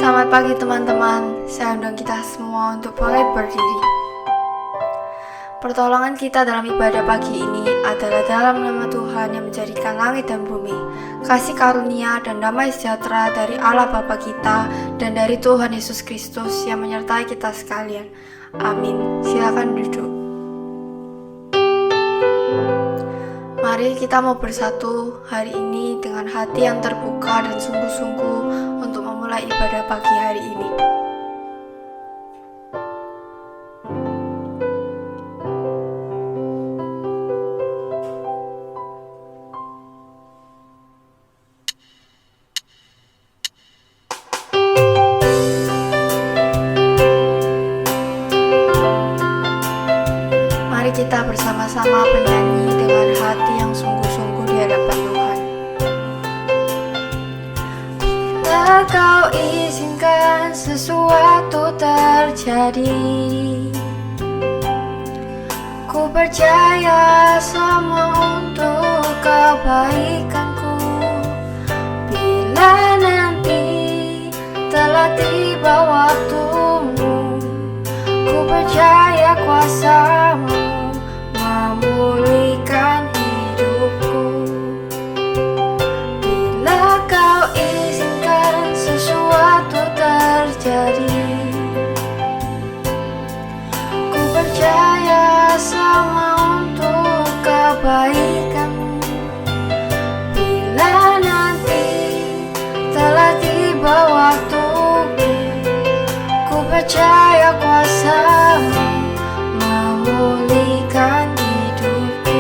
Selamat pagi teman-teman, saya undang kita semua untuk boleh berdiri. Pertolongan kita dalam ibadah pagi ini adalah dalam nama Tuhan yang menjadikan langit dan bumi, kasih karunia dan damai sejahtera dari Allah Bapa kita dan dari Tuhan Yesus Kristus yang menyertai kita sekalian. Amin. Silakan duduk. Mari kita mau bersatu hari ini dengan hati yang terbuka dan sungguh-sungguh untuk memulai ibadah pagi hari ini. Mari kita bersama-sama bernyanyi dengan hati yang sungguh-sungguh di hadapan Tuhan. Bila Kau izinkan sesuatu terjadi, ku percaya semua untuk kebaikanku. Bila nanti telah tiba waktumu, ku percaya kuasa-Mu memulihkan hidupku. Bila Kau izinkan sesuatu terjadi, ku percaya semua untuk kebaikan-Mu. Bila nanti telah tiba waktumu, ku percaya kuasa-Mu memulihkan hidupku.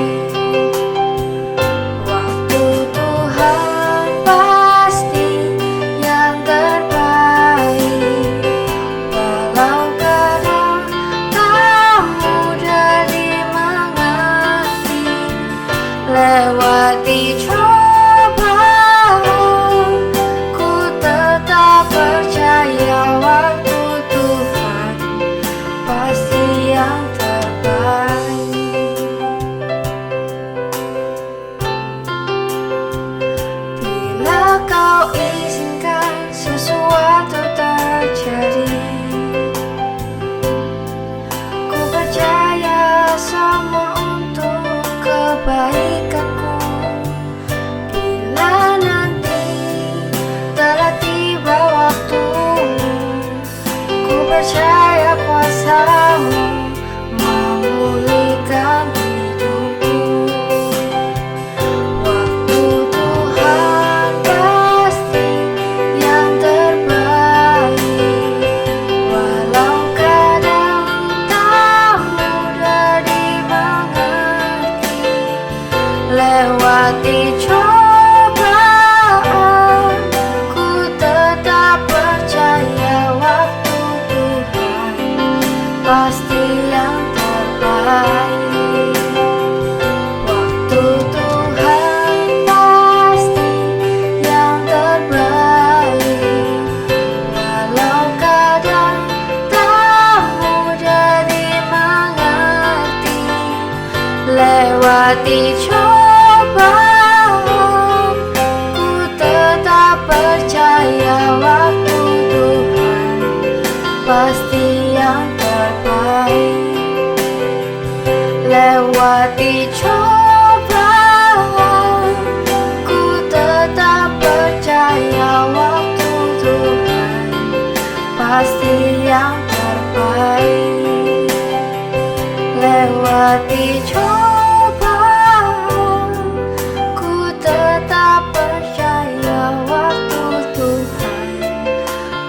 Waktu Tuhan pasti yang terbaik, walau kadang tak mudah dimengerti. Lewati cobaan, ku tetap percaya waktu Tuhan pasti yang terbaik. Bila Kau izinkan sesuatu terjadi, ku percaya semua untuk kebaikanku. Bila nanti telah tiba waktumu, ku percaya kuasa-Mu memulihkan hidupku. Waktu Tuhan pasti yang terbaik, walau kadang tak mudah dimengerti. Lewati cobaan, ku tetap percaya waktu Tuhan pasti yang terbaik. Waktu Tuhan pasti yang terbaik, walau kadang tak mudah dimengerti. Lewati cobaan, ku tetap percaya waktu Tuhan pasti yang terbaik. Lewati cobaan, ku tetap percaya waktu Tuhan pasti yang terbaik. Lewati cobaan, ku tetap percaya waktu Tuhan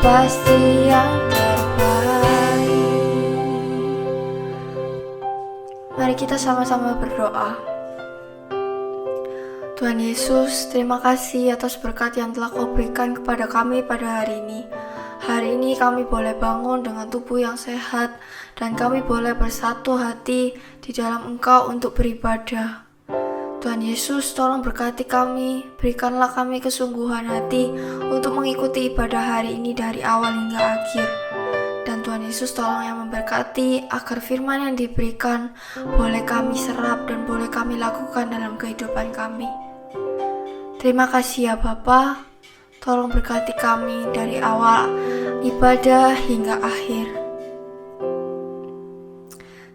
pasti yang terbaik. Mari kita sama-sama berdoa. Tuhan Yesus, terima kasih atas berkat yang telah Kau berikan kepada kami pada hari ini. Hari ini kami boleh bangun dengan tubuh yang sehat dan kami boleh bersatu hati di dalam Engkau untuk beribadah. Tuhan Yesus, tolong berkati kami, berikanlah kami kesungguhan hati untuk mengikuti ibadah hari ini dari awal hingga akhir. Dan Tuhan Yesus tolong yang memberkati agar firman yang diberikan boleh kami serap dan boleh kami lakukan dalam kehidupan kami. Terima kasih ya Bapa, tolong berkati kami dari awal ibadah hingga akhir.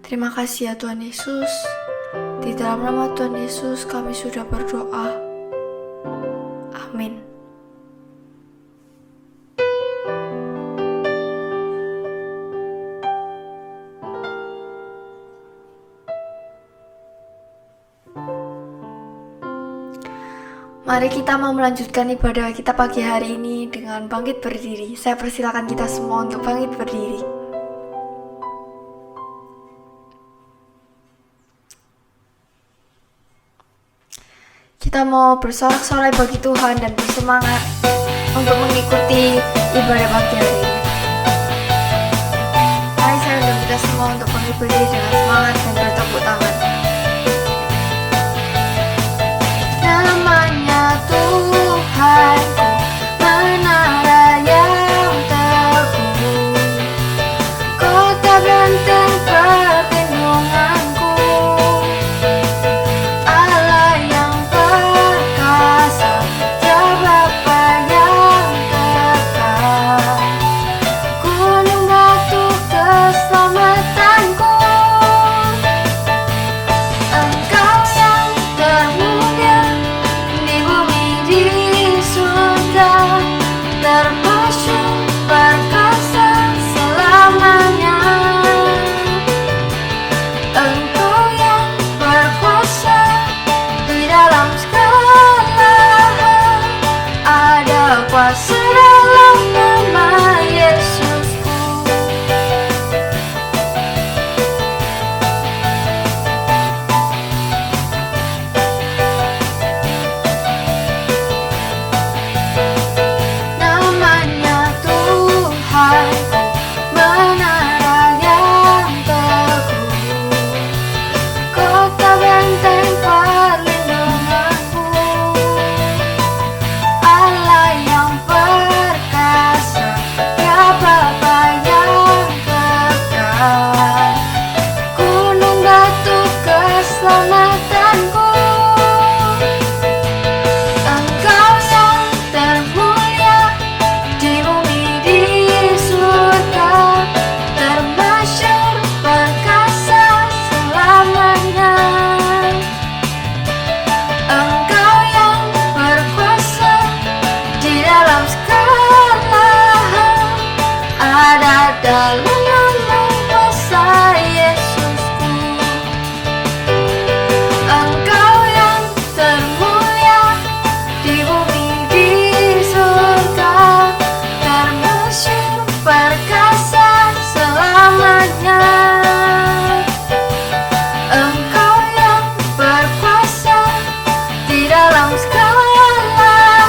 Terima kasih ya Tuhan Yesus. Di dalam nama Tuhan Yesus kami sudah berdoa. Amin. Mari kita mau melanjutkan ibadah kita pagi hari ini dengan bangkit berdiri. Saya persilakan kita semua untuk bangkit berdiri. Kita mau bersorak-sorai bagi Tuhan dan bersemangat untuk mengikuti ibadah pagi hari ini. Mari saya undang kita semua untuk bangkit berdiri dengan semangat dan bertepuk tangan. Namanya Tuhanku, menara yang teguh, kota benteng perlindunganku, Allah yang perkasa, Dia Bapa yang kekal, gunung batu keselamatanku. Engkau yang termulia di bumi di surga, termasyhur perkasa selamanya. Engkau yang berkuasa di dalam segala hal, ada kuasa dalam nama Yesusku. Namanya Tuhanku, menara yang teguh, kota benteng perlindunganku, Allah yang perkasa, Dia Bapa yang kekal, gunung batu keselamatanku. Engkau yang termulia di bumi di surga, termasyhur perkasa selamanya. Engkau yang berkuasa di dalam segala hal, ada dalam nama kuasa Yesusku. Engkau yang termulia di bumi di surga, termasyhur perkasa selamanya. Engkau yang berkuasa di dalam segala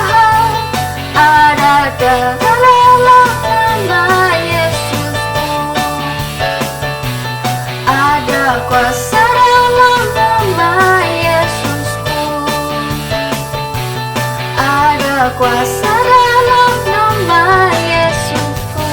hal, ada dalam nama Yesusku. Ada kuasa dalam nama Yesusku. Ada kuasa dalam nama Yesusku.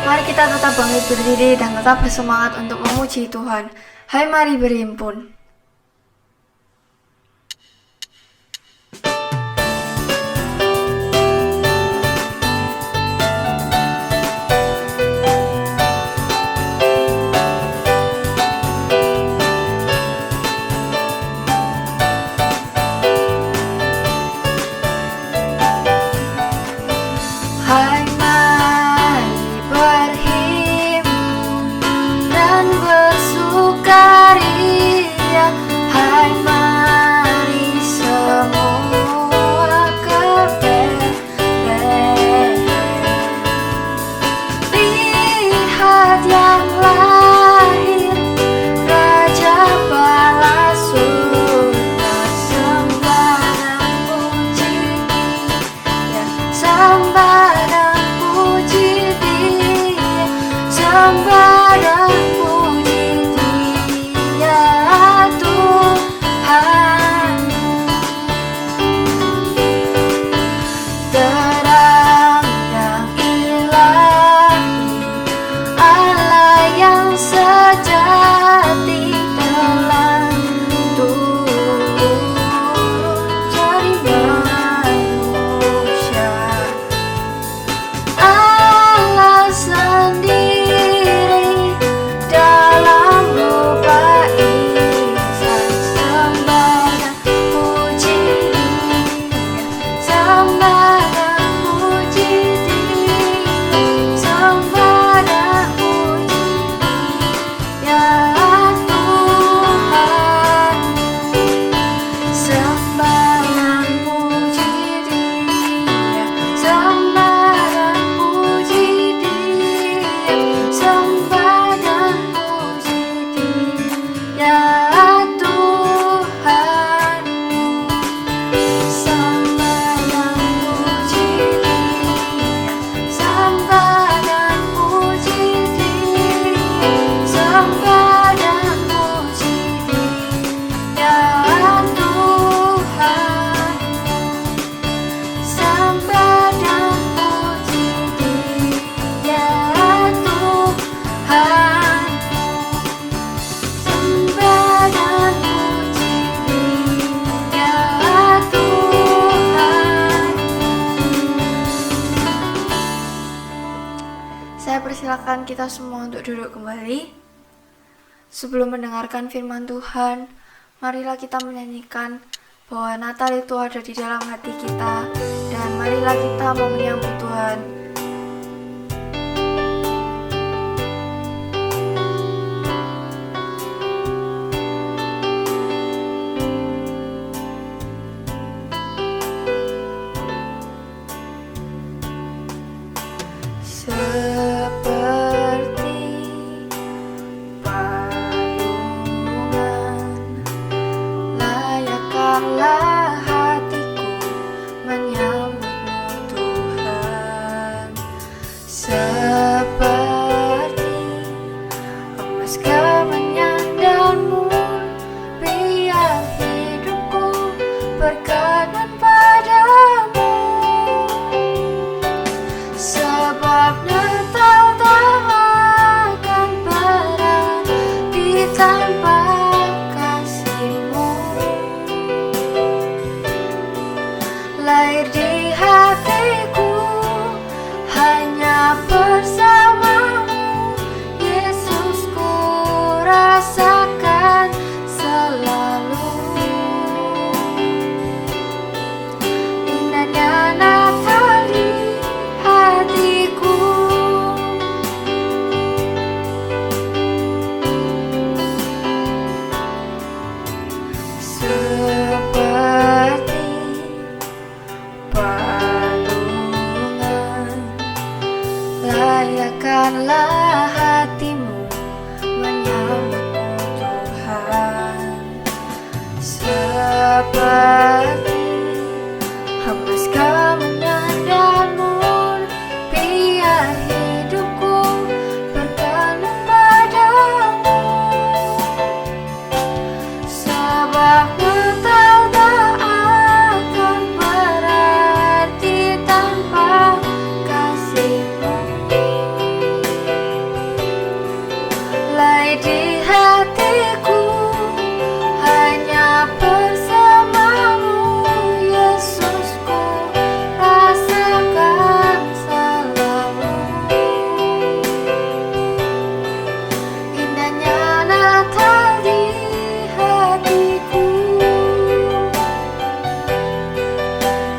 Mari kita tetap bangkit berdiri dan tetap bersemangat untuk memuji Tuhan. Hai, mari berhimpun. Hai, mari berhimpun dan bersukaria. Hai, mari semua ke Betlehem. Lihat yang lahir, Raja Bala surga, sembah dan puji Dia, sembah dan puji Dia, sembah dan puji Dia, Tuhan. Terang yang ilahi Saya persilakan kita semua untuk duduk kembali. Sebelum mendengarkan firman Tuhan, marilah kita menyanyikan bahwa Natal itu ada di dalam hati kita, dan marilah kita mau menyambut Tuhan. Layakkanlah hatimu menyambut Tuhan, seperti hembus kemenanganmu, biar hidupku berkenan padamu. Sebab Natal tak akan berarti tanpa kasih-Mu. Di hatiku hanya bersamamu, Yesus, ku rasakan selalu. Indahnya Natal di hatiku,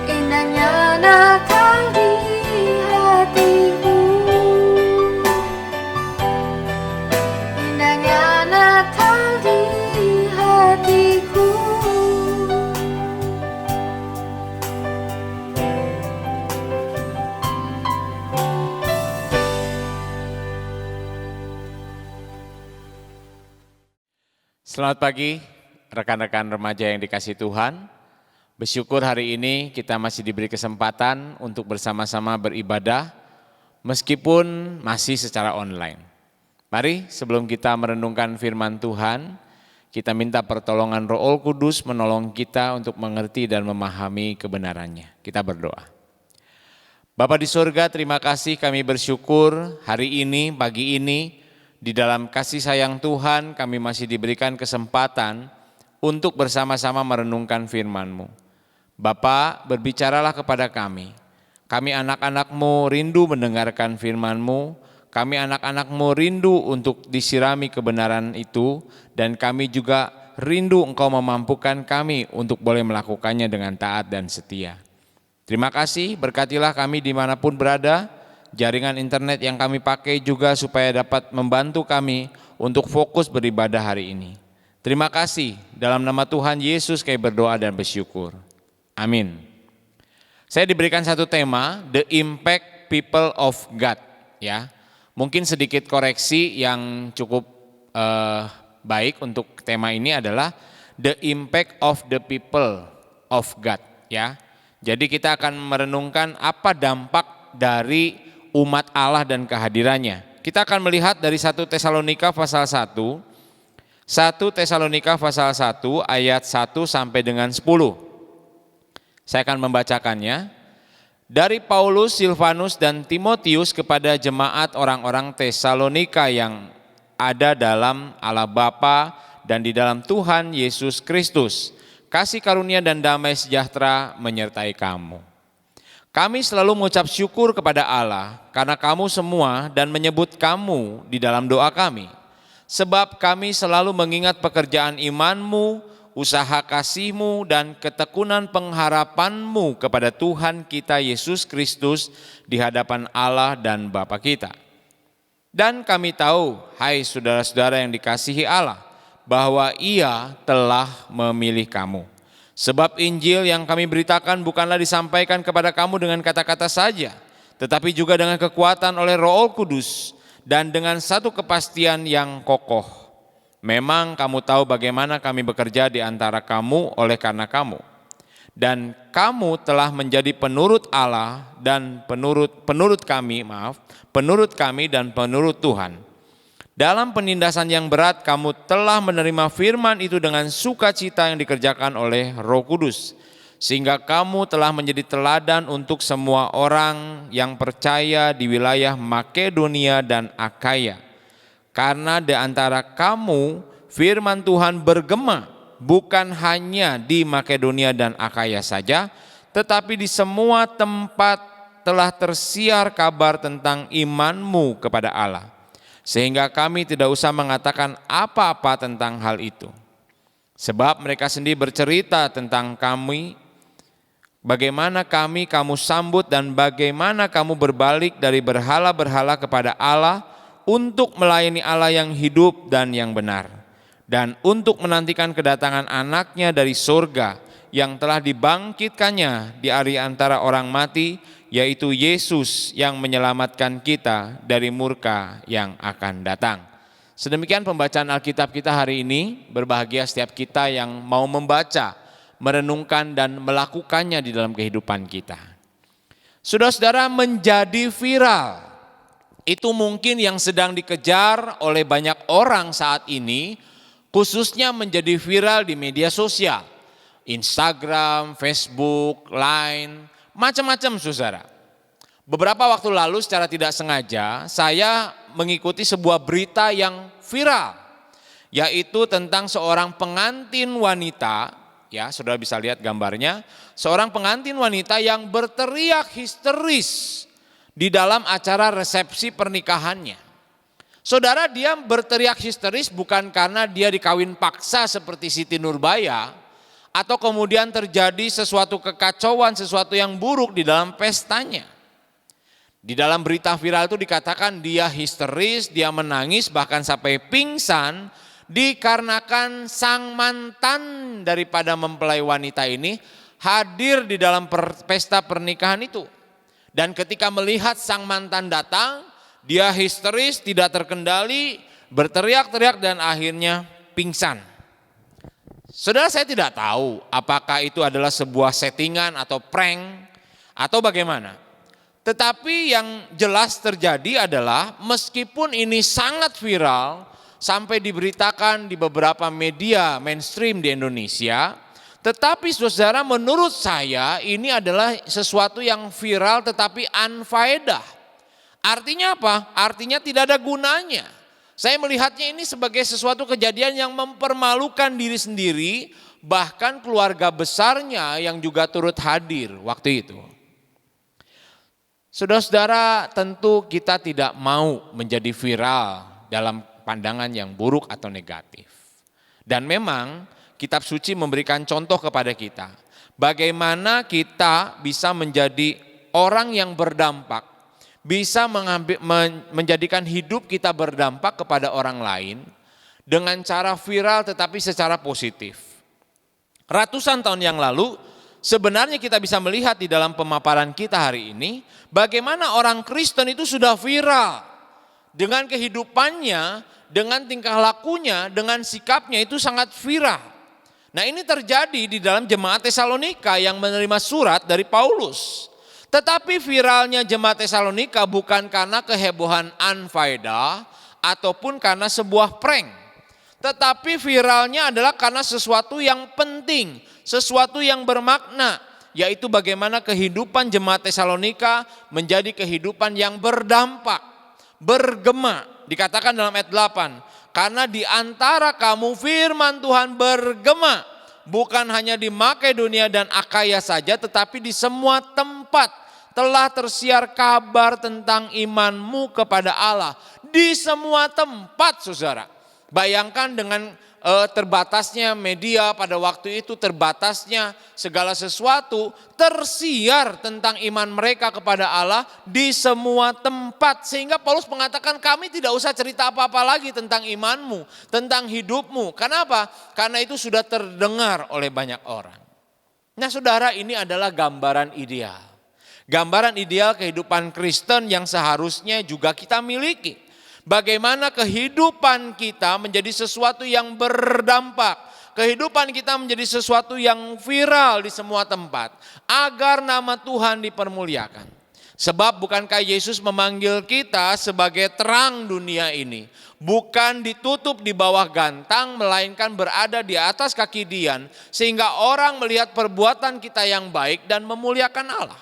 indahnya Natal di hatiku. Natal di hatiku. Selamat pagi rekan-rekan remaja yang dikasihi Tuhan. Bersyukur hari ini kita masih diberi kesempatan untuk bersama-sama beribadah meskipun masih secara online. Mari sebelum kita merenungkan firman Tuhan, kita minta pertolongan Roh Kudus menolong kita untuk mengerti dan memahami kebenarannya. Kita berdoa. Bapa di surga, terima kasih, kami bersyukur hari ini, pagi ini, di dalam kasih sayang Tuhan kami masih diberikan kesempatan untuk bersama-sama merenungkan firman-Mu. Bapa, berbicaralah kepada kami. Kami anak-anak-Mu rindu mendengarkan firman-Mu. Kami anak-anak-Mu rindu untuk disirami kebenaran itu, dan kami juga rindu Engkau memampukan kami untuk boleh melakukannya dengan taat dan setia. Terima kasih, berkatilah kami dimanapun berada, jaringan internet yang kami pakai juga supaya dapat membantu kami untuk fokus beribadah hari ini. Terima kasih, dalam nama Tuhan Yesus kami berdoa dan bersyukur. Amin. Saya diberikan satu tema, The Impact People of God, ya. Mungkin sedikit koreksi yang cukup baik untuk tema ini adalah The Impact of the People of God, ya. Jadi kita akan merenungkan apa dampak dari umat Allah dan kehadirannya. Kita akan melihat dari 1 Tesalonika pasal 1, 1 Tesalonika pasal 1 ayat 1 sampai dengan 10. Saya akan membacakannya. Dari Paulus, Silvanus, dan Timotius kepada jemaat orang-orang Tesalonika yang ada dalam Allah Bapa dan di dalam Tuhan Yesus Kristus, kasih karunia dan damai sejahtera menyertai kamu. Kami selalu mengucap syukur kepada Allah karena kamu semua dan menyebut kamu di dalam doa kami. Sebab kami selalu mengingat pekerjaan imanmu, usaha kasihmu dan ketekunan pengharapanmu kepada Tuhan kita Yesus Kristus di hadapan Allah dan Bapa kita. Dan kami tahu, hai saudara-saudara yang dikasihi Allah, bahwa Ia telah memilih kamu. Sebab Injil yang kami beritakan bukanlah disampaikan kepada kamu dengan kata-kata saja, tetapi juga dengan kekuatan oleh Roh Kudus dan dengan satu kepastian yang kokoh. Memang kamu tahu bagaimana kami bekerja di antara kamu oleh karena kamu. Dan kamu telah menjadi penurut Allah dan penurut kami dan penurut Tuhan. Dalam penindasan yang berat kamu telah menerima firman itu dengan sukacita yang dikerjakan oleh Roh Kudus. Sehingga kamu telah menjadi teladan untuk semua orang yang percaya di wilayah Makedonia dan Akaya. Karena di antara kamu firman Tuhan bergema bukan hanya di Makedonia dan Akaya saja, tetapi di semua tempat telah tersiar kabar tentang imanmu kepada Allah. Sehingga kami tidak usah mengatakan apa-apa tentang hal itu. Sebab mereka sendiri bercerita tentang kami, bagaimana kamu sambut dan bagaimana kamu berbalik dari berhala-berhala kepada Allah untuk melayani Allah yang hidup dan yang benar. Dan untuk menantikan kedatangan anaknya dari surga yang telah dibangkitkannya di hari antara orang mati, yaitu Yesus yang menyelamatkan kita dari murka yang akan datang. Sedemikian pembacaan Alkitab kita hari ini. Berbahagia setiap kita yang mau membaca, merenungkan dan melakukannya di dalam kehidupan kita. Saudara-saudara, menjadi viral itu mungkin yang sedang dikejar oleh banyak orang saat ini, khususnya menjadi viral di media sosial. Instagram, Facebook, Line, macam-macam saudara. Beberapa waktu lalu secara tidak sengaja saya mengikuti sebuah berita yang viral. Yaitu tentang seorang pengantin wanita, ya saudara bisa lihat gambarnya. Seorang pengantin wanita yang berteriak histeris di dalam acara resepsi pernikahannya. Saudara, dia berteriak histeris bukan karena dia dikawin paksa seperti Siti Nurbaya, atau kemudian terjadi sesuatu kekacauan, sesuatu yang buruk di dalam pestanya. Di dalam berita viral itu dikatakan dia histeris, dia menangis bahkan sampai pingsan dikarenakan sang mantan daripada mempelai wanita ini hadir di dalam pesta pernikahan itu. Dan ketika melihat sang mantan datang, dia histeris, tidak terkendali, berteriak-teriak dan akhirnya pingsan. Saudara, saya tidak tahu apakah itu adalah sebuah settingan atau prank atau bagaimana. Tetapi yang jelas terjadi adalah meskipun ini sangat viral sampai diberitakan di beberapa media mainstream di Indonesia, tetapi saudara, menurut saya ini adalah sesuatu yang viral tetapi unfaedah. Artinya apa? Artinya tidak ada gunanya. Saya melihatnya ini sebagai sesuatu kejadian yang mempermalukan diri sendiri, bahkan keluarga besarnya yang juga turut hadir waktu itu. Saudara-saudara, tentu kita tidak mau menjadi viral dalam pandangan yang buruk atau negatif. Dan memang kitab suci memberikan contoh kepada kita. Bagaimana kita bisa menjadi orang yang berdampak, bisa menjadikan hidup kita berdampak kepada orang lain dengan cara viral tetapi secara positif. Ratusan tahun yang lalu sebenarnya kita bisa melihat di dalam pemaparan kita hari ini bagaimana orang Kristen itu sudah viral dengan kehidupannya, dengan tingkah lakunya, dengan sikapnya itu sangat viral. Nah, ini terjadi di dalam jemaat Tesalonika yang menerima surat dari Paulus. Tetapi viralnya jemaat Tesalonika bukan karena kehebohan unfaedah ataupun karena sebuah prank. Tetapi viralnya adalah karena sesuatu yang penting, sesuatu yang bermakna, yaitu bagaimana kehidupan jemaat Tesalonika menjadi kehidupan yang berdampak, bergema. Dikatakan dalam ayat 8, karena di antara kamu firman Tuhan bergema, bukan hanya di Makedonia dan Akaya saja, tetapi di semua tempat telah tersiar kabar tentang imanmu kepada Allah di semua tempat, saudara. Bayangkan dengan terbatasnya media pada waktu itu, terbatasnya segala sesuatu, tersiar tentang iman mereka kepada Allah di semua tempat. Sehingga Paulus mengatakan, kami tidak usah cerita apa-apa lagi tentang imanmu, tentang hidupmu. Kenapa? Karena itu sudah terdengar oleh banyak orang. Nah saudara, ini adalah gambaran ideal. Gambaran ideal kehidupan Kristen yang seharusnya juga kita miliki. Bagaimana kehidupan kita menjadi sesuatu yang berdampak. Kehidupan kita menjadi sesuatu yang viral di semua tempat. Agar nama Tuhan dipermuliakan. Sebab bukankah Yesus memanggil kita sebagai terang dunia ini. Bukan ditutup di bawah gantang, melainkan berada di atas kaki Dian. Sehingga orang melihat perbuatan kita yang baik dan memuliakan Allah.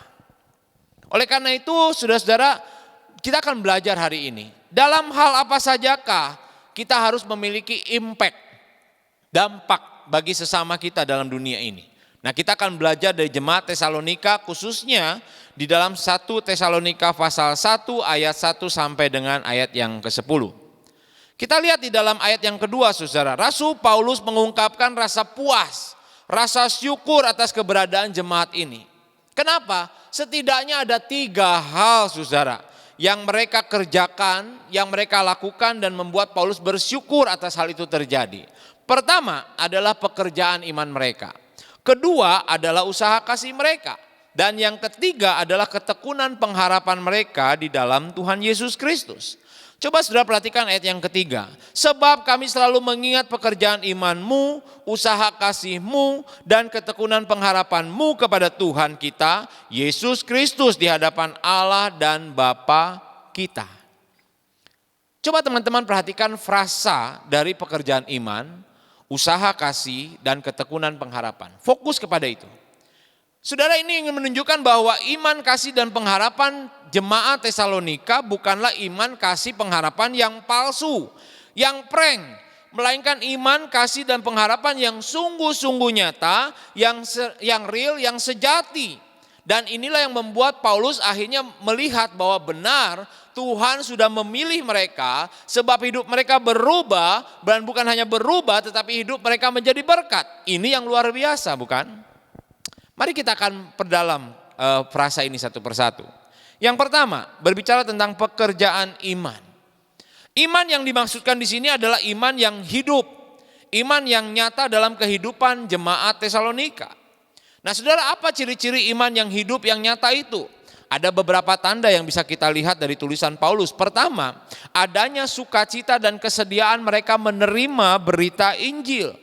Oleh karena itu saudara-saudara, kita akan belajar hari ini. Dalam hal apa sajakah kita harus memiliki impact, dampak bagi sesama kita dalam dunia ini. Nah kita akan belajar dari jemaat Tesalonika khususnya di dalam 1 Tesalonika pasal 1 ayat 1 sampai dengan ayat yang ke-10. Kita lihat di dalam ayat yang kedua saudara, Rasul Paulus mengungkapkan rasa puas, rasa syukur atas keberadaan jemaat ini. Kenapa? Setidaknya ada 3 hal saudara yang mereka kerjakan, yang mereka lakukan dan membuat Paulus bersyukur atas hal itu terjadi. Pertama adalah pekerjaan iman mereka. Kedua adalah usaha kasih mereka. Dan yang ketiga adalah ketekunan pengharapan mereka di dalam Tuhan Yesus Kristus. Coba saudara perhatikan ayat yang ketiga. Sebab kami selalu mengingat pekerjaan imanmu, usaha kasihmu, dan ketekunan pengharapanmu kepada Tuhan kita, Yesus Kristus di hadapan Allah dan Bapa kita. Coba teman-teman perhatikan frasa dari pekerjaan iman, usaha kasih, dan ketekunan pengharapan. Fokus kepada itu. Saudara, ini ingin menunjukkan bahwa iman, kasih, dan pengharapan jemaat Tesalonika bukanlah iman, kasih, pengharapan yang palsu, yang prank. Melainkan iman, kasih, dan pengharapan yang sungguh-sungguh nyata, yang real, yang sejati. Dan inilah yang membuat Paulus akhirnya melihat bahwa benar Tuhan sudah memilih mereka sebab hidup mereka berubah, dan bukan hanya berubah tetapi hidup mereka menjadi berkat. Ini yang luar biasa, bukan? Mari kita akan perdalam frasa ini satu persatu. Yang pertama, berbicara tentang pekerjaan iman. Iman yang dimaksudkan di sini adalah iman yang hidup, iman yang nyata dalam kehidupan jemaat Tesalonika. Nah, saudara, apa ciri-ciri iman yang hidup yang nyata itu? Ada beberapa tanda yang bisa kita lihat dari tulisan Paulus. Pertama, adanya sukacita dan kesediaan mereka menerima berita Injil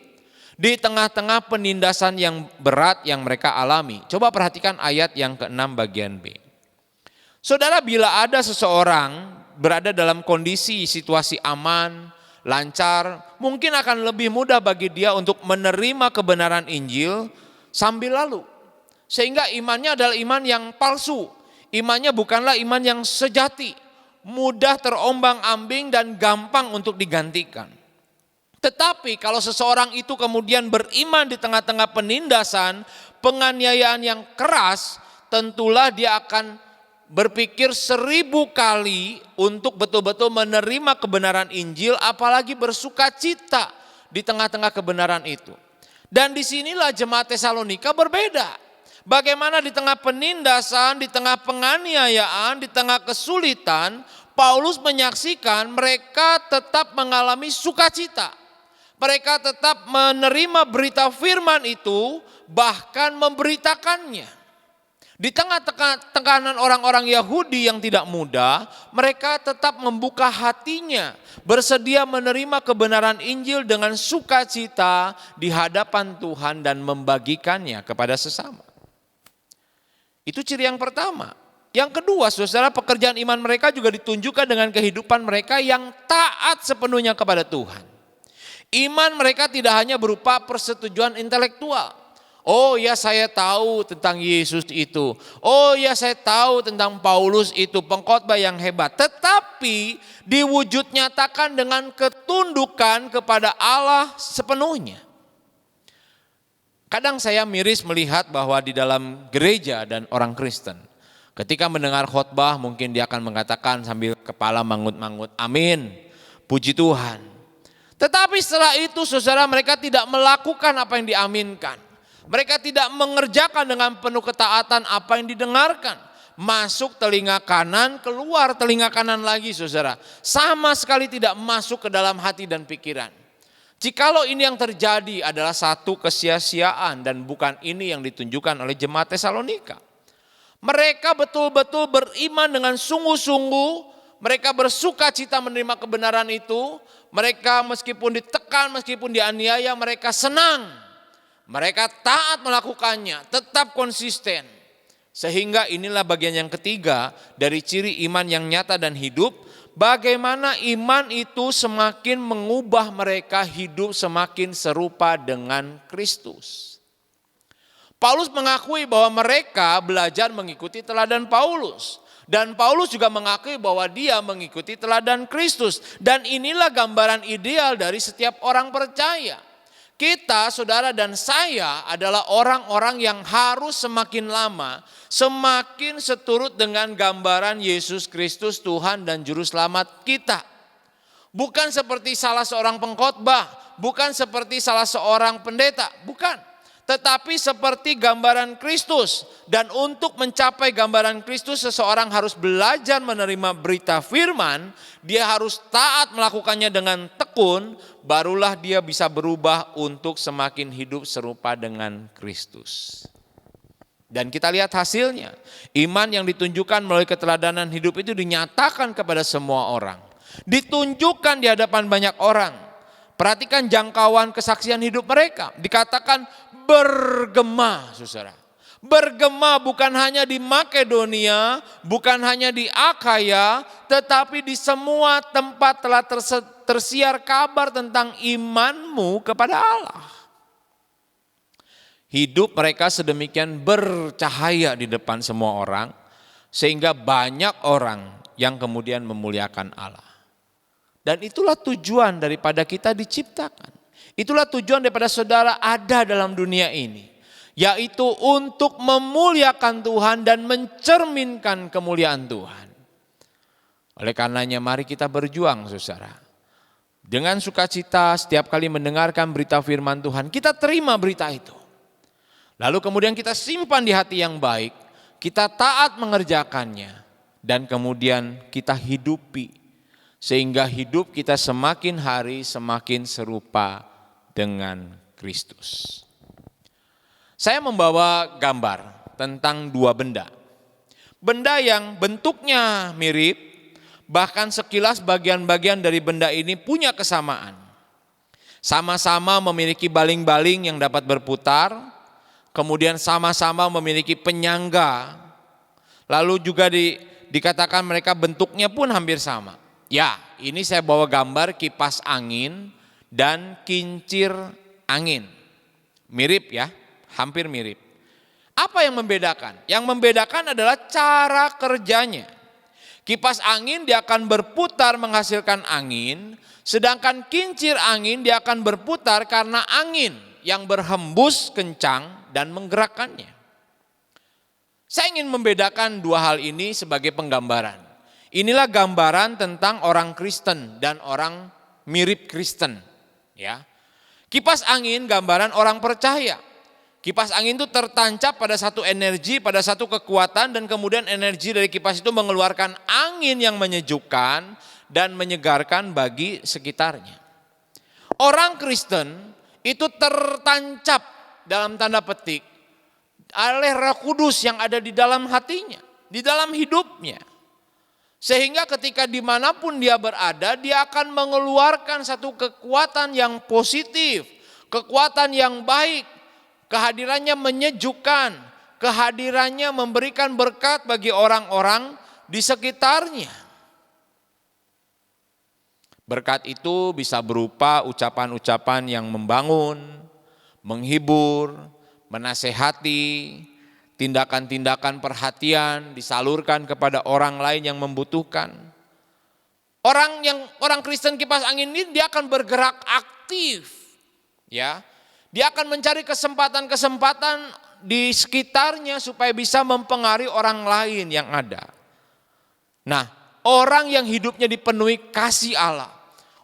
di tengah-tengah penindasan yang berat yang mereka alami. Coba perhatikan ayat yang ke-6 bagian B. Saudara, bila ada seseorang berada dalam kondisi situasi aman, lancar, mungkin akan lebih mudah bagi dia untuk menerima kebenaran Injil sambil lalu. Sehingga imannya adalah iman yang palsu. Imannya bukanlah iman yang sejati, mudah terombang-ambing dan gampang untuk digantikan. Tetapi kalau seseorang itu kemudian beriman di tengah-tengah penindasan, penganiayaan yang keras, tentulah dia akan berpikir 1000 kali untuk betul-betul menerima kebenaran Injil, apalagi bersukacita di tengah-tengah kebenaran itu. Dan disinilah jemaat Tesalonika berbeda. Bagaimana di tengah penindasan, di tengah penganiayaan, di tengah kesulitan, Paulus menyaksikan mereka tetap mengalami sukacita. Mereka tetap menerima berita firman itu, bahkan memberitakannya. Di tengah tekanan orang-orang Yahudi yang tidak mudah, mereka tetap membuka hatinya, bersedia menerima kebenaran Injil dengan sukacita di hadapan Tuhan dan membagikannya kepada sesama. Itu ciri yang pertama. Yang kedua, saudara, pekerjaan iman mereka juga ditunjukkan dengan kehidupan mereka yang taat sepenuhnya kepada Tuhan. Iman mereka tidak hanya berupa persetujuan intelektual. Oh ya, saya tahu tentang Yesus itu. Oh ya, saya tahu tentang Paulus itu, pengkhotbah yang hebat. Tetapi diwujud nyatakan dengan ketundukan kepada Allah sepenuhnya. Kadang saya miris melihat bahwa di dalam gereja dan orang Kristen, Ketika mendengar khotbah mungkin dia akan mengatakan sambil kepala mangut-mangut, amin, puji Tuhan. Tetapi setelah itu saudara, mereka tidak melakukan apa yang diaminkan. Mereka tidak mengerjakan dengan penuh ketaatan apa yang didengarkan. Masuk telinga kanan, keluar telinga kanan lagi saudara. Sama sekali tidak masuk ke dalam hati dan pikiran. Jikalau ini yang terjadi adalah satu kesia-siaan dan bukan ini yang ditunjukkan oleh jemaat Tesalonika. Mereka betul-betul beriman dengan sungguh-sungguh, mereka bersuka cita menerima kebenaran itu, mereka meskipun ditekan, meskipun dianiaya, mereka senang. Mereka taat melakukannya, tetap konsisten. Sehingga inilah bagian yang ketiga dari ciri iman yang nyata dan hidup, bagaimana iman itu semakin mengubah mereka hidup semakin serupa dengan Kristus. Paulus mengakui bahwa mereka belajar mengikuti teladan Paulus. Dan Paulus juga mengakui bahwa dia mengikuti teladan Kristus. Dan inilah gambaran ideal dari setiap orang percaya. Kita, saudara dan saya adalah orang-orang yang harus semakin lama, semakin seturut dengan gambaran Yesus Kristus Tuhan dan Juru Selamat kita. Bukan seperti salah seorang pengkhotbah, bukan seperti salah seorang pendeta, bukan. Tetapi seperti gambaran Kristus. Dan untuk mencapai gambaran Kristus seseorang harus belajar menerima berita firman. Dia harus taat melakukannya dengan tekun. Barulah dia bisa berubah untuk semakin hidup serupa dengan Kristus. Dan kita lihat hasilnya. Iman yang ditunjukkan melalui keteladanan hidup itu dinyatakan kepada semua orang. Ditunjukkan di hadapan banyak orang. Perhatikan jangkauan kesaksian hidup mereka. Dikatakan bergema, saudara. Bergema bukan hanya di Makedonia, bukan hanya di Akaya, tetapi di semua tempat telah tersiar kabar tentang imanmu kepada Allah. Hidup mereka sedemikian bercahaya di depan semua orang, sehingga banyak orang yang kemudian memuliakan Allah. Dan itulah tujuan daripada kita diciptakan. Itulah tujuan daripada saudara ada dalam dunia ini. Yaitu untuk memuliakan Tuhan dan mencerminkan kemuliaan Tuhan. Oleh karenanya mari kita berjuang saudara. Dengan sukacita setiap kali mendengarkan berita firman Tuhan, kita terima berita itu. Lalu kemudian kita simpan di hati yang baik, kita taat mengerjakannya. Dan kemudian kita hidupi. Sehingga hidup kita semakin hari semakin serupa dengan Kristus. Saya membawa gambar tentang dua benda. Benda yang bentuknya mirip, bahkan sekilas bagian-bagian dari benda ini punya kesamaan. Sama-sama memiliki baling-baling yang dapat berputar, kemudian sama-sama memiliki penyangga. Lalu juga dikatakan mereka bentuknya pun hampir sama. Ya, ini saya bawa gambar kipas angin dan kincir angin. Mirip ya, hampir mirip. Apa yang membedakan? Yang membedakan adalah cara kerjanya. Kipas angin dia akan berputar menghasilkan angin, sedangkan kincir angin dia akan berputar karena angin yang berhembus kencang dan menggerakkannya. Saya ingin membedakan dua hal ini sebagai penggambaran. Inilah gambaran tentang orang Kristen dan orang mirip Kristen. Ya. Kipas angin gambaran orang percaya. Kipas angin itu tertancap pada satu energi, pada satu kekuatan dan kemudian energi dari kipas itu mengeluarkan angin yang menyejukkan dan menyegarkan bagi sekitarnya. Orang Kristen itu tertancap dalam tanda petik oleh Roh Kudus yang ada di dalam hatinya, di dalam hidupnya. Sehingga ketika dimanapun dia berada, dia akan mengeluarkan satu kekuatan yang positif, kekuatan yang baik, kehadirannya menyejukkan, kehadirannya memberikan berkat bagi orang-orang di sekitarnya. Berkat itu bisa berupa ucapan-ucapan yang membangun, menghibur, menasehati, tindakan-tindakan perhatian disalurkan kepada orang lain yang membutuhkan. Orang Kristen kipas angin ini dia akan bergerak aktif. Ya. Dia akan mencari kesempatan-kesempatan di sekitarnya supaya bisa mempengaruhi orang lain yang ada. Nah, orang yang hidupnya dipenuhi kasih Allah,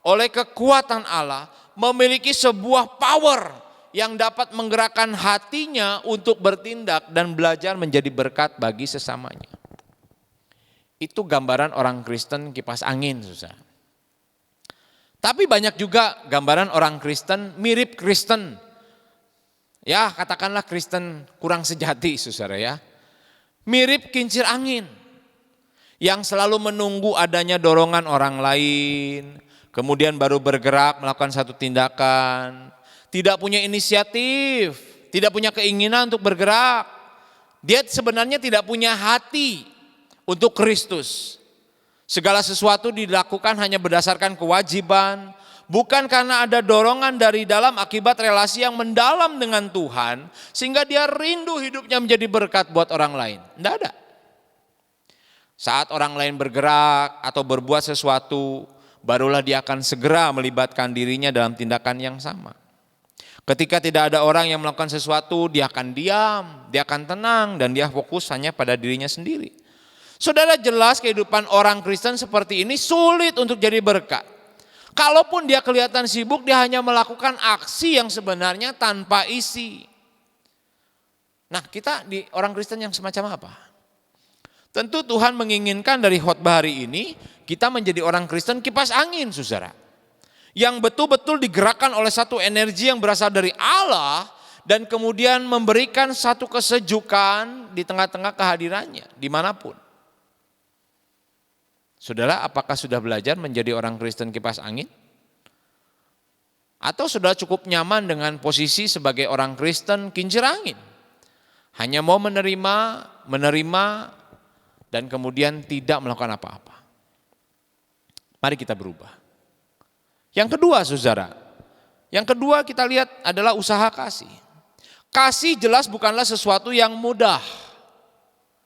oleh kekuatan Allah, memiliki sebuah power yang dapat menggerakkan hatinya untuk bertindak dan belajar menjadi berkat bagi sesamanya. Itu gambaran orang Kristen kipas angin, saudara. Tapi banyak juga gambaran orang Kristen mirip Kristen. Ya, katakanlah Kristen kurang sejati, saudara ya. Mirip kincir angin yang selalu menunggu adanya dorongan orang lain, kemudian baru bergerak melakukan satu tindakan. Tidak punya inisiatif, tidak punya keinginan untuk bergerak. Dia sebenarnya tidak punya hati untuk Kristus. Segala sesuatu dilakukan hanya berdasarkan kewajiban, bukan karena ada dorongan dari dalam akibat relasi yang mendalam dengan Tuhan, sehingga dia rindu hidupnya menjadi berkat buat orang lain. Tidak ada. Saat orang lain bergerak atau berbuat sesuatu, barulah dia akan segera melibatkan dirinya dalam tindakan yang sama. Ketika tidak ada orang yang melakukan sesuatu, dia akan diam, dia akan tenang, dan dia fokus hanya pada dirinya sendiri. Saudara, jelas kehidupan orang Kristen seperti ini sulit untuk jadi berkat. Kalaupun dia kelihatan sibuk, dia hanya melakukan aksi yang sebenarnya tanpa isi. Nah, kita di orang Kristen yang semacam apa? Tentu Tuhan menginginkan dari khotbah hari ini, kita menjadi orang Kristen kipas angin, saudara. Yang betul-betul digerakkan oleh satu energi yang berasal dari Allah, dan kemudian memberikan satu kesejukan di tengah-tengah kehadirannya, dimanapun. Saudara, apakah sudah belajar menjadi orang Kristen kipas angin? Atau sudah cukup nyaman dengan posisi sebagai orang Kristen kincir angin? Hanya mau menerima, dan kemudian tidak melakukan apa-apa. Mari kita berubah. Yang kedua, saudara, kita lihat adalah usaha kasih. Kasih jelas bukanlah sesuatu yang mudah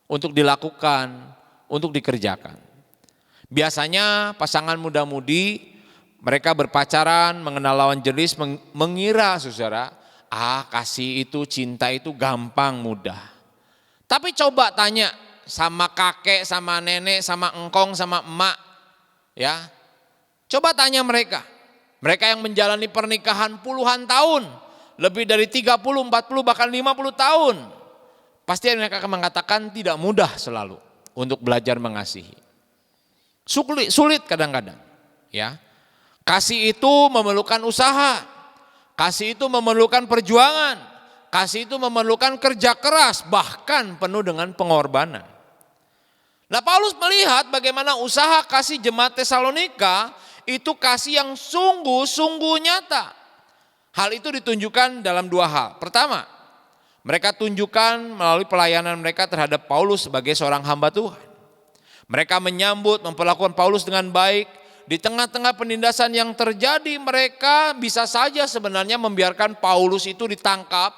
untuk dilakukan, untuk dikerjakan. Biasanya pasangan muda-mudi mereka berpacaran, mengenal lawan jenis, mengira, saudara, kasih itu, cinta itu gampang, mudah. Tapi coba tanya sama kakek, sama nenek, sama engkong, sama emak, ya. Coba tanya mereka yang menjalani pernikahan puluhan tahun, lebih dari 30, 40, bahkan 50 tahun. Pasti mereka akan mengatakan tidak mudah selalu untuk belajar mengasihi. Sulit kadang-kadang, ya. Kasih itu memerlukan usaha, kasih itu memerlukan perjuangan, kasih itu memerlukan kerja keras, bahkan penuh dengan pengorbanan. Nah, Paulus melihat bagaimana usaha kasih jemaat Tesalonika itu kasih yang sungguh-sungguh nyata. Hal itu ditunjukkan dalam dua hal. Pertama, mereka tunjukkan melalui pelayanan mereka terhadap Paulus sebagai seorang hamba Tuhan. Mereka menyambut, memperlakukan Paulus dengan baik. Di tengah-tengah penindasan yang terjadi, mereka bisa saja sebenarnya membiarkan Paulus itu ditangkap,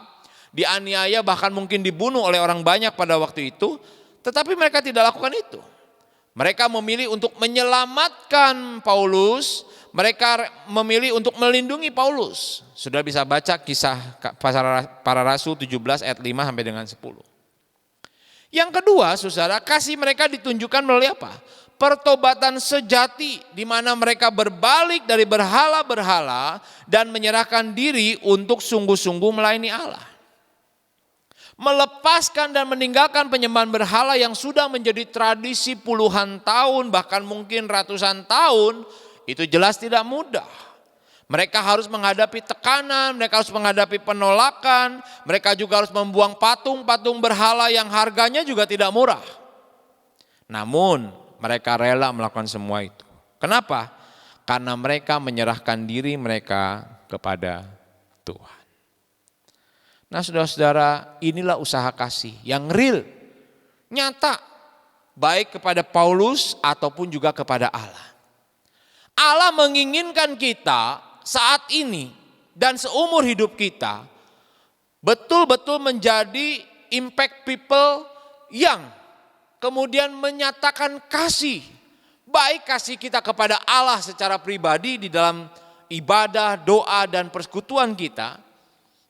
dianiaya, bahkan mungkin dibunuh oleh orang banyak pada waktu itu. Tetapi mereka tidak lakukan itu. Mereka memilih untuk menyelamatkan Paulus, mereka memilih untuk melindungi Paulus. Sudah bisa baca kisah para rasul 17 ayat 5 sampai dengan 10. Yang kedua, saudara, kasih mereka ditunjukkan melalui apa? Pertobatan sejati, di mana mereka berbalik dari berhala-berhala dan menyerahkan diri untuk sungguh-sungguh melayani Allah. Melepaskan dan meninggalkan penyembahan berhala yang sudah menjadi tradisi puluhan tahun, bahkan mungkin ratusan tahun, itu jelas tidak mudah. Mereka harus menghadapi tekanan, mereka harus menghadapi penolakan, mereka juga harus membuang patung-patung berhala yang harganya juga tidak murah. Namun mereka rela melakukan semua itu. Kenapa? Karena mereka menyerahkan diri mereka kepada Tuhan. Nah, saudara-saudara, inilah usaha kasih yang real, nyata, baik kepada Paulus ataupun juga kepada Allah. Allah menginginkan kita saat ini dan seumur hidup kita betul-betul menjadi impact people yang kemudian menyatakan kasih, baik kasih kita kepada Allah secara pribadi di dalam ibadah, doa, dan persekutuan kita,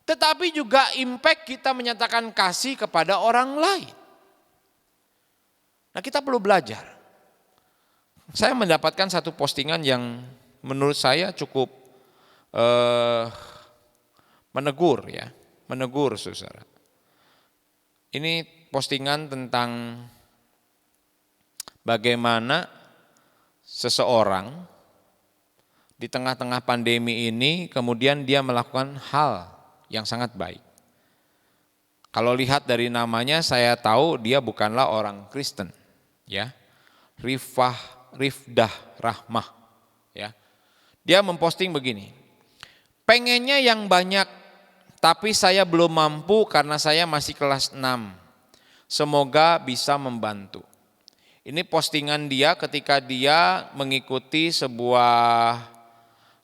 tetapi juga impact kita menyatakan kasih kepada orang lain. Nah, kita perlu belajar. Saya mendapatkan satu postingan yang menurut saya cukup menegur saudara. Ini postingan tentang bagaimana seseorang di tengah-tengah pandemi ini kemudian dia melakukan hal yang sangat baik. Kalau lihat dari namanya saya tahu dia bukanlah orang Kristen, ya. Rifdah Rahmah, ya. Dia memposting begini. Pengennya yang banyak, tapi saya belum mampu karena saya masih kelas 6. Semoga bisa membantu. Ini postingan dia ketika dia mengikuti sebuah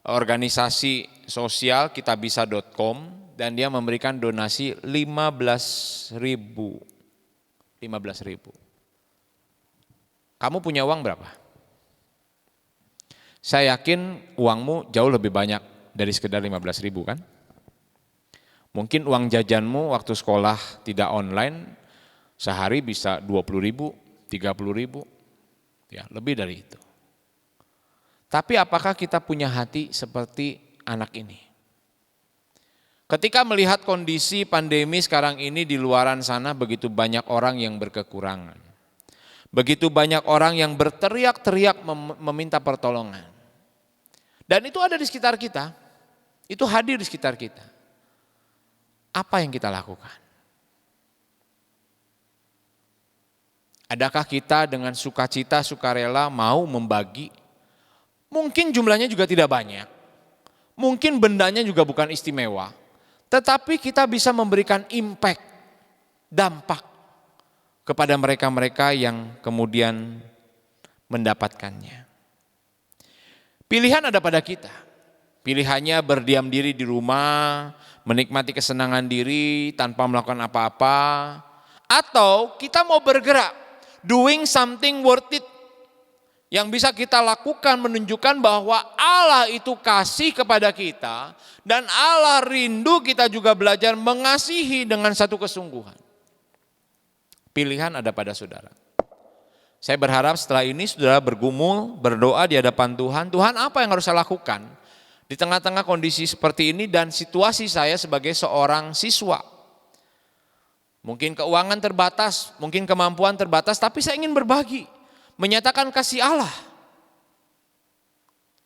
organisasi sosial kitabisa.com dan dia memberikan donasi 15.000. Kamu punya uang berapa? Saya yakin uangmu jauh lebih banyak dari sekedar 15.000 kan? Mungkin uang jajanmu waktu sekolah tidak online sehari bisa 20.000, 30.000, ya lebih dari itu. Tapi apakah kita punya hati seperti anak ini? Ketika melihat kondisi pandemi sekarang ini di luaran sana begitu banyak orang yang berkekurangan. Begitu banyak orang yang berteriak-teriak meminta pertolongan. Dan itu ada di sekitar kita, itu hadir di sekitar kita. Apa yang kita lakukan? Adakah kita dengan sukacita, sukarela mau membagi? Mungkin jumlahnya juga tidak banyak, mungkin bendanya juga bukan istimewa, tetapi kita bisa memberikan impact, dampak kepada mereka-mereka yang kemudian mendapatkannya. Pilihan ada pada kita, pilihannya berdiam diri di rumah, menikmati kesenangan diri tanpa melakukan apa-apa, atau kita mau bergerak, doing something worth it, yang bisa kita lakukan menunjukkan bahwa Allah itu kasih kepada kita dan Allah rindu kita juga belajar mengasihi dengan satu kesungguhan. Pilihan ada pada saudara. Saya berharap setelah ini saudara bergumul, berdoa di hadapan Tuhan. Tuhan, apa yang harus saya lakukan di tengah-tengah kondisi seperti ini dan situasi saya sebagai seorang siswa. Mungkin keuangan terbatas, mungkin kemampuan terbatas, tapi saya ingin berbagi. Menyatakan kasih Allah.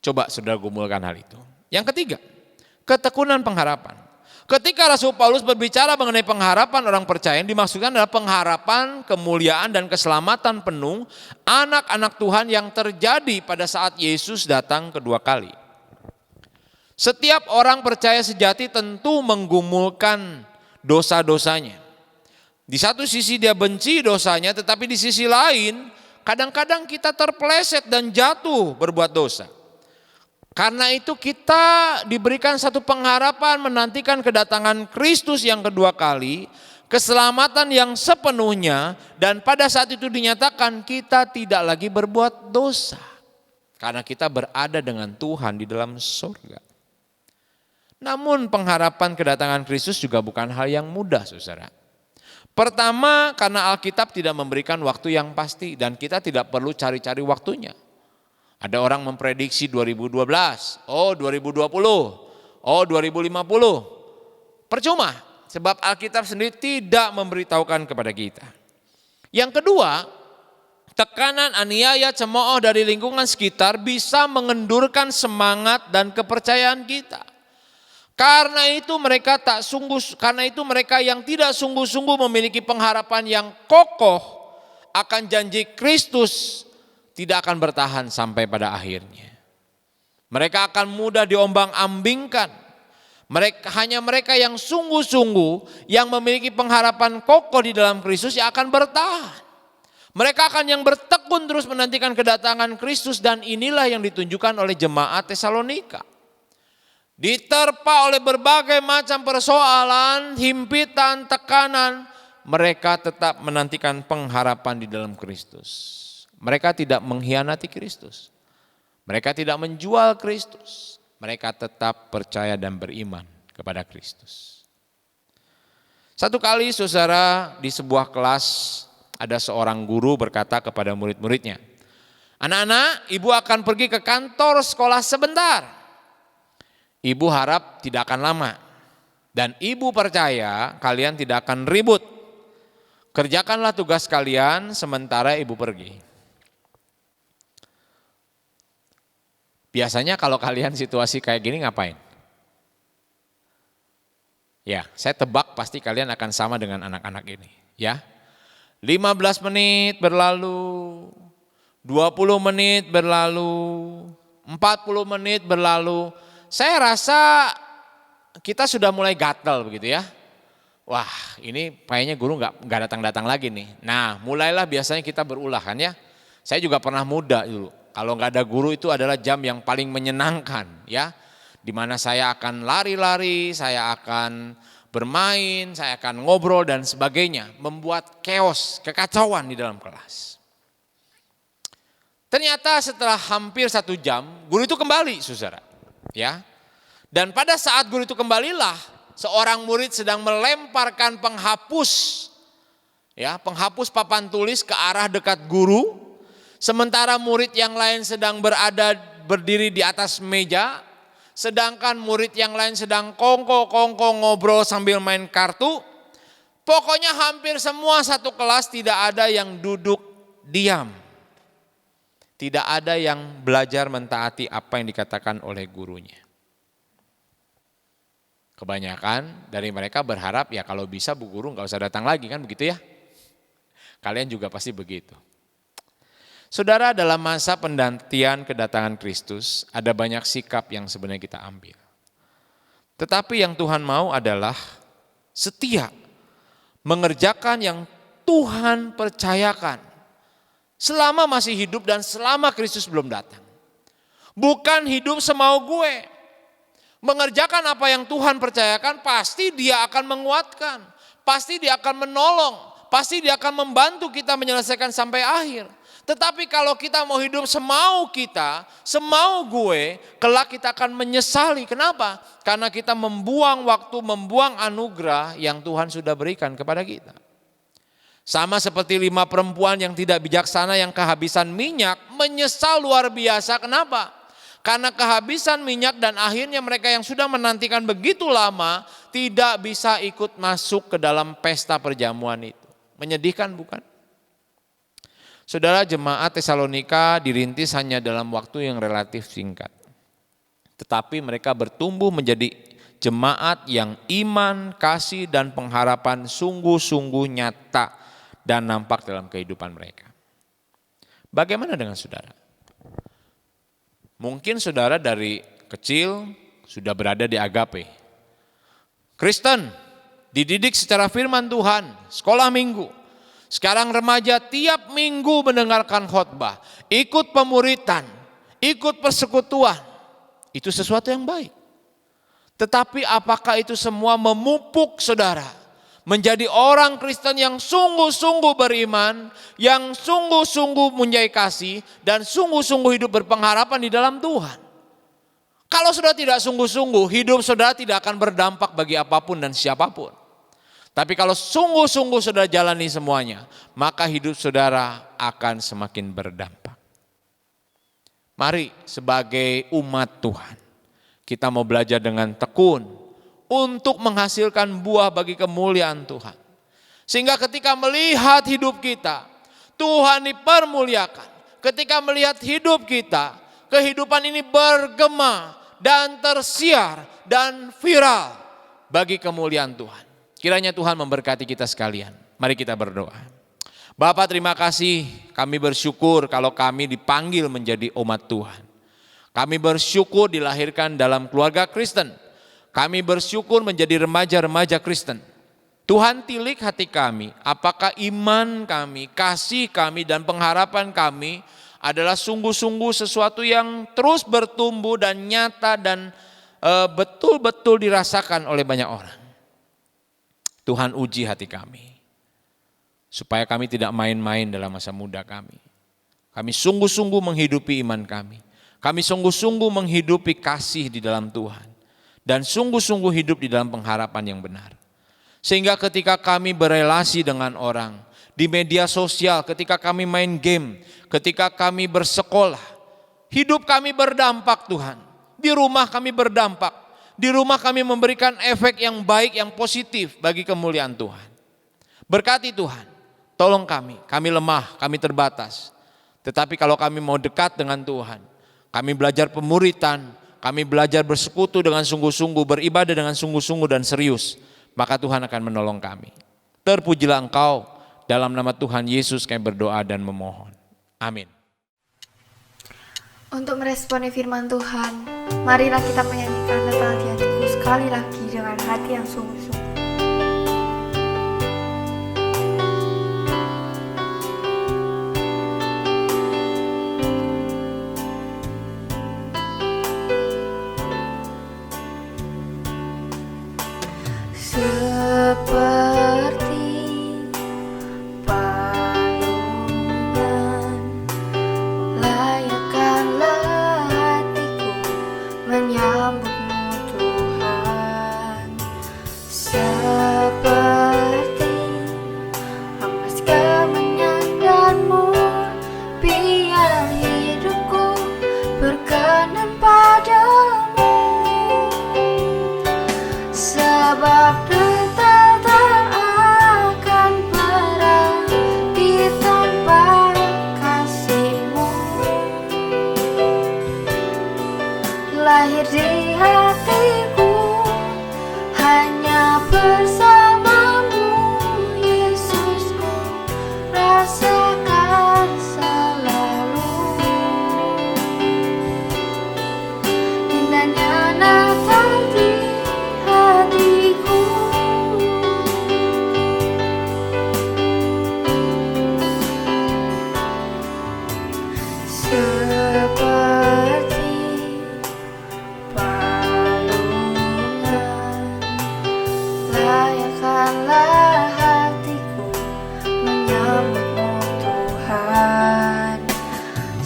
Coba saudara gumulkan hal itu. Yang ketiga, ketekunan pengharapan. Ketika Rasul Paulus berbicara mengenai pengharapan orang percaya, yang dimaksudkan adalah pengharapan, kemuliaan dan keselamatan penuh anak-anak Tuhan yang terjadi pada saat Yesus datang kedua kali. Setiap orang percaya sejati tentu menggumulkan dosa-dosanya. Di satu sisi dia benci dosanya, tetapi di sisi lain kadang-kadang kita terpeleset dan jatuh berbuat dosa. Karena itu kita diberikan satu pengharapan menantikan kedatangan Kristus yang kedua kali, keselamatan yang sepenuhnya, dan pada saat itu dinyatakan kita tidak lagi berbuat dosa. Karena kita berada dengan Tuhan di dalam surga. Namun pengharapan kedatangan Kristus juga bukan hal yang mudah, saudara. Pertama, karena Alkitab tidak memberikan waktu yang pasti dan kita tidak perlu cari-cari waktunya. Ada orang memprediksi 2012, 2020, 2050. Percuma, sebab Alkitab sendiri tidak memberitahukan kepada kita. Yang kedua, tekanan, aniaya, cemooh dari lingkungan sekitar bisa mengendurkan semangat dan kepercayaan kita. Karena itu mereka yang tidak sungguh-sungguh memiliki pengharapan yang kokoh akan janji Kristus tidak akan bertahan sampai pada akhirnya. Mereka akan mudah diombang-ambingkan. Hanya mereka yang sungguh-sungguh yang memiliki pengharapan kokoh di dalam Kristus yang akan bertahan. Mereka akan yang bertekun terus menantikan kedatangan Kristus dan inilah yang ditunjukkan oleh jemaat Tesalonika. Diterpa oleh berbagai macam persoalan, himpitan, tekanan, mereka tetap menantikan pengharapan di dalam Kristus. Mereka tidak mengkhianati Kristus. Mereka tidak menjual Kristus. Mereka tetap percaya dan beriman kepada Kristus. Satu kali saudara di sebuah kelas ada seorang guru berkata kepada murid-muridnya, "Anak-anak, ibu akan pergi ke kantor sekolah sebentar. Ibu harap tidak akan lama. Dan ibu percaya kalian tidak akan ribut. Kerjakanlah tugas kalian sementara ibu pergi." Biasanya kalau kalian situasi kayak gini ngapain? Ya, saya tebak pasti kalian akan sama dengan anak-anak ini, ya. 15 menit berlalu, 20 menit berlalu, 40 menit berlalu. Saya rasa kita sudah mulai gatel begitu ya. Wah, ini kayaknya guru nggak datang-datang lagi nih. Nah, mulailah biasanya kita berulah kan ya. Saya juga pernah muda dulu. Kalau nggak ada guru itu adalah jam yang paling menyenangkan ya. Di mana saya akan lari-lari, saya akan bermain, saya akan ngobrol dan sebagainya, membuat chaos, kekacauan di dalam kelas. Ternyata setelah hampir 1 jam, guru itu kembali, saudara. Ya, dan pada saat guru itu kembalilah, seorang murid sedang melemparkan penghapus, ya, penghapus papan tulis ke arah dekat guru, sementara murid yang lain sedang berdiri di atas meja. Sedangkan murid yang lain sedang kongko-kongko ngobrol sambil main kartu. Pokoknya hampir semua satu kelas tidak ada yang duduk diam. Tidak ada yang belajar mentaati apa yang dikatakan oleh gurunya. Kebanyakan dari mereka berharap ya kalau bisa bu guru nggak usah datang lagi kan begitu ya. Kalian juga pasti begitu. Saudara, dalam masa penantian kedatangan Kristus ada banyak sikap yang sebenarnya kita ambil. Tetapi yang Tuhan mau adalah setia, mengerjakan yang Tuhan percayakan selama masih hidup dan selama Kristus belum datang. Bukan hidup semau gue. Mengerjakan apa yang Tuhan percayakan pasti Dia akan menguatkan, pasti Dia akan menolong, pasti Dia akan membantu kita menyelesaikan sampai akhir. Tetapi kalau kita mau hidup semau kita, semau gue, kelak kita akan menyesali. Kenapa? Karena kita membuang waktu, membuang anugerah yang Tuhan sudah berikan kepada kita. Sama seperti 5 perempuan yang tidak bijaksana yang kehabisan minyak, menyesal luar biasa. Kenapa? Karena kehabisan minyak dan akhirnya mereka yang sudah menantikan begitu lama tidak bisa ikut masuk ke dalam pesta perjamuan itu. Menyedihkan bukan? Saudara, jemaat Tesalonika dirintis hanya dalam waktu yang relatif singkat. Tetapi mereka bertumbuh menjadi jemaat yang iman, kasih, dan pengharapan sungguh-sungguh nyata dan nampak dalam kehidupan mereka. Bagaimana dengan saudara? Mungkin saudara dari kecil sudah berada di agape. Kristen, dididik secara firman Tuhan, sekolah minggu. Sekarang remaja tiap minggu mendengarkan khotbah, ikut pemuritan, ikut persekutuan. Itu sesuatu yang baik. Tetapi apakah itu semua memupuk saudara menjadi orang Kristen yang sungguh-sungguh beriman, yang sungguh-sungguh mempunyai kasih, dan sungguh-sungguh hidup berpengharapan di dalam Tuhan? Kalau saudara tidak sungguh-sungguh, hidup saudara tidak akan berdampak bagi apapun dan siapapun. Tapi kalau sungguh-sungguh saudara jalani semuanya, maka hidup saudara akan semakin berdampak. Mari sebagai umat Tuhan, kita mau belajar dengan tekun untuk menghasilkan buah bagi kemuliaan Tuhan. Sehingga ketika melihat hidup kita, Tuhan dipermuliakan. Ketika melihat hidup kita, kehidupan ini bergema dan tersiar dan viral bagi kemuliaan Tuhan. Kiranya Tuhan memberkati kita sekalian. Mari kita berdoa. Bapa, terima kasih, kami bersyukur kalau kami dipanggil menjadi umat Tuhan. Kami bersyukur dilahirkan dalam keluarga Kristen. Kami bersyukur menjadi remaja-remaja Kristen. Tuhan tilik hati kami, apakah iman kami, kasih kami, dan pengharapan kami adalah sungguh-sungguh sesuatu yang terus bertumbuh dan nyata dan betul-betul dirasakan oleh banyak orang. Tuhan uji hati kami, supaya kami tidak main-main dalam masa muda kami. Kami sungguh-sungguh menghidupi iman kami. Kami sungguh-sungguh menghidupi kasih di dalam Tuhan. Dan sungguh-sungguh hidup di dalam pengharapan yang benar. Sehingga ketika kami berelasi dengan orang, di media sosial, ketika kami main game, ketika kami bersekolah, hidup kami berdampak Tuhan. Di rumah kami berdampak. Di rumah kami memberikan efek yang baik, yang positif bagi kemuliaan Tuhan. Berkati Tuhan, tolong kami lemah, kami terbatas. Tetapi kalau kami mau dekat dengan Tuhan, kami belajar pemuritan, kami belajar bersekutu dengan sungguh-sungguh, beribadah dengan sungguh-sungguh dan serius, maka Tuhan akan menolong kami. Terpujilah Engkau, dalam nama Tuhan Yesus kami berdoa dan memohon. Amin. Untuk meresponi firman Tuhan, marilah kita menyanyikan Letaklah di Hatiku sekali lagi dengan hati yang sungguh-sungguh. Seperti palungan, layakkanlah hatiku menyambutmu Tuhan. Seperti emas kemenyan dan mur, biar hidupku berkenan padamu. Sebab detak tak akan berarti tanpa kasih-Mu. Lahir di hatiku hanya bersama-Mu, Yesusku, rasakan selalu indahnya Natal di hatiku. Seperti palungan, layakkanlah hatiku menyambutmu Tuhan.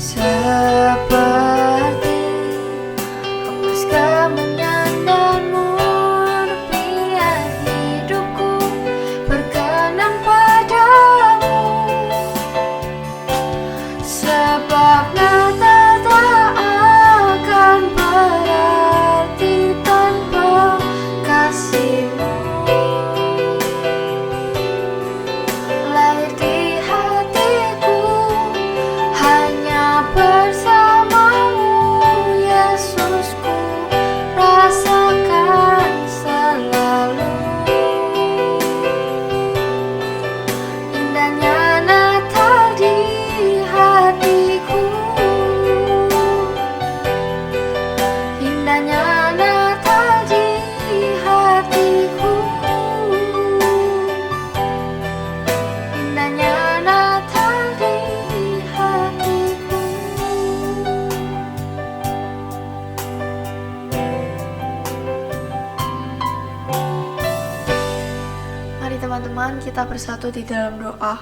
Seperti emas kemenyan dan mur, biar hidupku berkenan padamu. Sebab Natal tak akan berarti tanpa kasih-Mu. Lahir di hatiku hanya bersama-Mu, Yesusku, rasakan selalu indahnya Natal di hatiku. Indahnya Natal di hatiku. Indahnya Natal di hatiku. Mari teman-teman kita bersatu di dalam doa.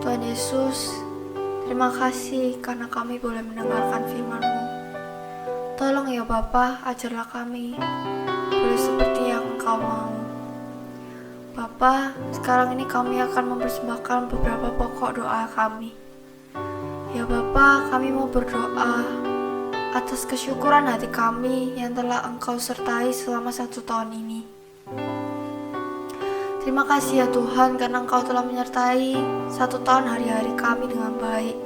Tuhan Yesus, terima kasih karena kami boleh mendengarkan firman-Mu. Tolong ya Bapa, ajarlah kami boleh seperti yang Engkau mau. Bapa, sekarang ini kami akan mempersembahkan beberapa pokok doa kami. Ya Bapa, kami mau berdoa atas kesyukuran hati kami yang telah Engkau sertai selama 1 tahun ini. Terima kasih ya Tuhan karena Engkau telah menyertai 1 tahun hari-hari kami dengan baik.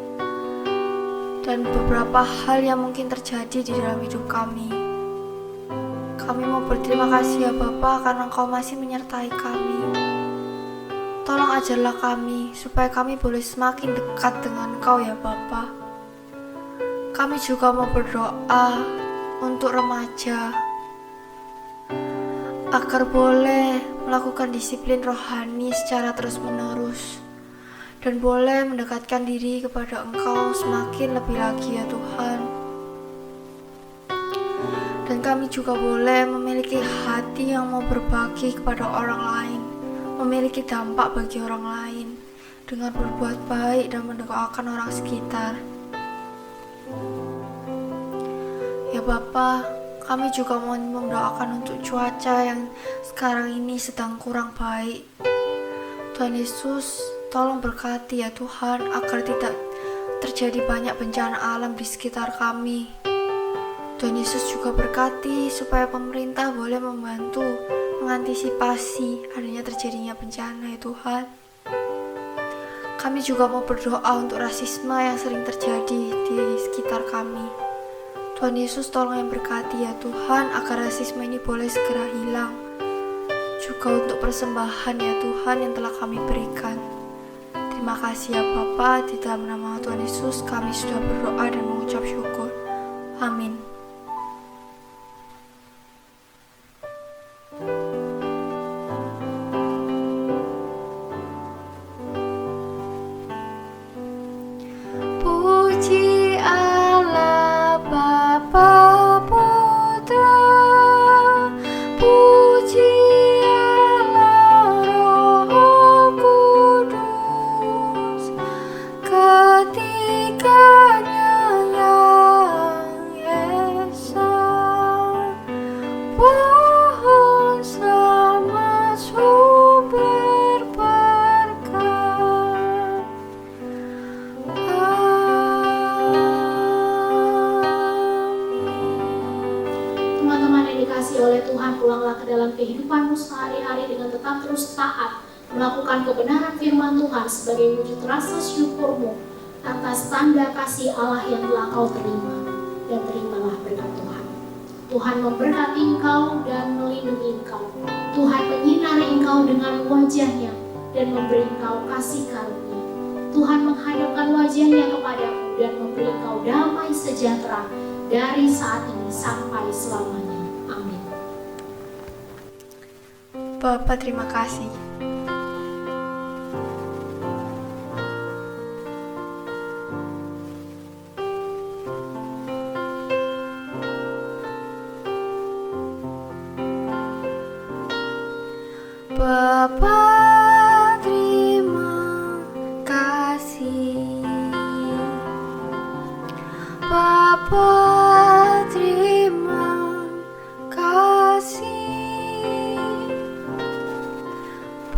Dan beberapa hal yang mungkin terjadi di dalam hidup kami. Kami mau berterima kasih ya Bapa karena Engkau masih menyertai kami. Tolong ajarlah kami supaya kami boleh semakin dekat dengan Engkau ya Bapa. Kami juga mau berdoa untuk remaja agar boleh melakukan disiplin rohani secara terus-menerus dan boleh mendekatkan diri kepada Engkau semakin lebih lagi ya Tuhan. Dan kami juga boleh memiliki hati yang mau berbagi kepada orang lain, memiliki dampak bagi orang lain dengan berbuat baik dan mendoakan orang sekitar. Ya Bapa, Kami juga mau mendoakan untuk cuaca yang sekarang ini sedang kurang baik. Tuhan Yesus, tolong berkati ya Tuhan, agar tidak terjadi banyak bencana alam di sekitar kami. Tuhan Yesus juga berkati supaya pemerintah boleh membantu mengantisipasi adanya terjadinya bencana ya Tuhan. Kami juga mau berdoa untuk rasisme yang sering terjadi di sekitar kami. Tuhan Yesus tolong yang berkati ya Tuhan, agar rasisme ini boleh segera hilang. Juga untuk persembahan ya Tuhan yang telah kami berikan. Terima kasih ya Bapa, di dalam nama Tuhan Yesus kami sudah berdoa dan mengucap syukur. Amin. Puji Allah Bapa Putra, puji Allah Roh Kudus, ketiganya yang esa, pohon selamat sumber berkat. Teman-teman yang dikasihi oleh Tuhan, pulanglah ke dalam kehidupanmu sehari-hari dengan tetap terus taat melakukan kebenaran firman Tuhan sebagai wujud rasa syukurmu atas tanda kasih Allah yang telah kau terima, dan terimalah berkat Tuhan. Tuhan memberkati engkau dan melindungi engkau. Tuhan menyinari engkau dengan wajah-Nya dan memberi engkau kasih karunia. Tuhan menghadapkan wajah-Nya kepadamu dan memberi engkau damai sejahtera dari saat ini sampai selamanya. Amin. Bapa, terima kasih. Bapa, terima kasih. Bapa, terima kasih.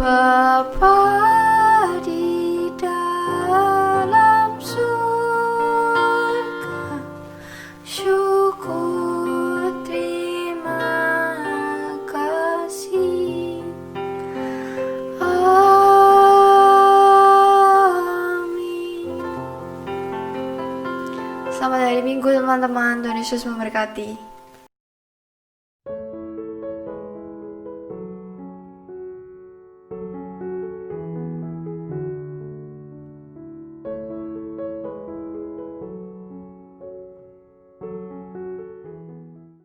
Bapa di dalam surga, syukur terima kasih. Amin. Selamat hari Minggu teman-teman, Tuhan Yesus memberkati.